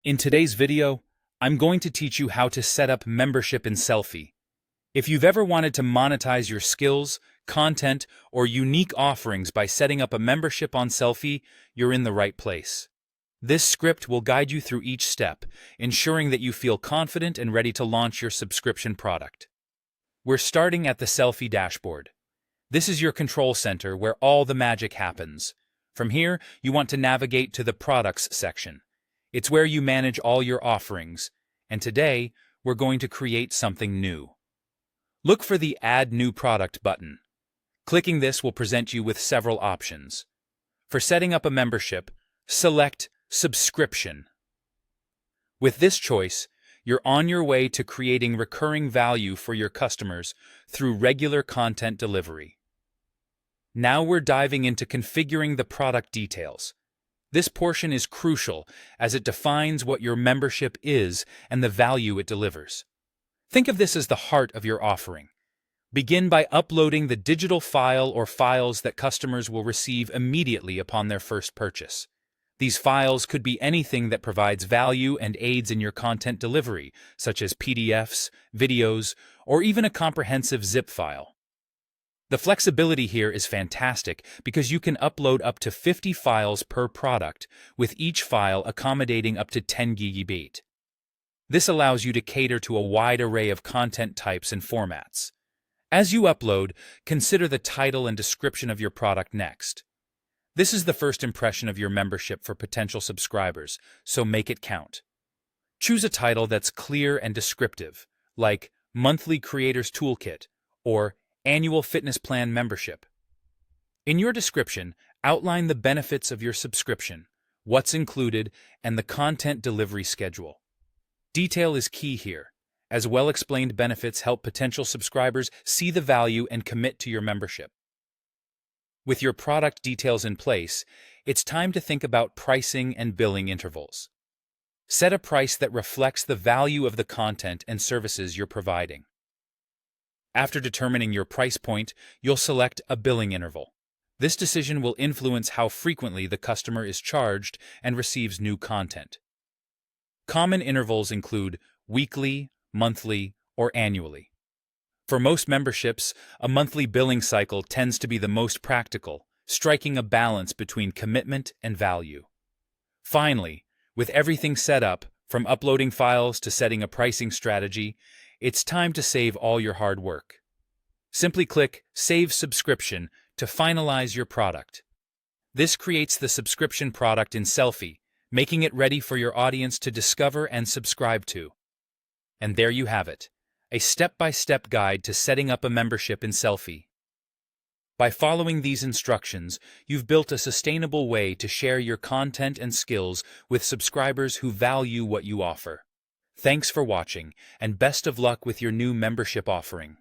In today's video, I'm going to teach you how to set up membership in Sellfy. If you've ever wanted to monetize your skills, content, or unique offerings by setting up a membership on Sellfy, you're in the right place. This script will guide you through each step, ensuring that you feel confident and ready to launch your subscription product. We're starting at the Sellfy dashboard. This is your control center where all the magic happens. From here, you want to navigate to the Products section. It's where you manage all your offerings, and today, we're going to create something new. Look for the Add New Product button. Clicking this will present you with several options. For setting up a membership, select Subscription. With this choice, you're on your way to creating recurring value for your customers through regular content delivery. Now we're diving into configuring the product details. This portion is crucial as it defines what your membership is and the value it delivers. Think of this as the heart of your offering. Begin by uploading the digital file or files that customers will receive immediately upon their first purchase. These files could be anything that provides value and aids in your content delivery, such as PDFs, videos, or even a comprehensive zip file. The flexibility here is fantastic because you can upload up to 50 files per product, with each file accommodating up to 10 GB. This allows you to cater to a wide array of content types and formats. As you upload, consider the title and description of your product next. This is the first impression of your membership for potential subscribers, so make it count. Choose a title that's clear and descriptive, like Monthly Creators Toolkit or Annual Fitness Plan Membership. In your description, outline the benefits of your subscription, what's included, and the content delivery schedule. Detail is key here, as well-explained benefits help potential subscribers see the value and commit to your membership. With your product details in place, it's time to think about pricing and billing intervals. Set a price that reflects the value of the content and services you're providing. After determining your price point, you'll select a billing interval. This decision will influence how frequently the customer is charged and receives new content. Common intervals include weekly, monthly, or annually. For most memberships, a monthly billing cycle tends to be the most practical, striking a balance between commitment and value. Finally, with everything set up, from uploading files to setting a pricing strategy, it's time to save all your hard work. Simply click Save Subscription to finalize your product. This creates the subscription product in Sellfy, making it ready for your audience to discover and subscribe to. And there you have it, a step-by-step guide to setting up a membership in Sellfy. By following these instructions, you've built a sustainable way to share your content and skills with subscribers who value what you offer. Thanks for watching, and best of luck with your new membership offering.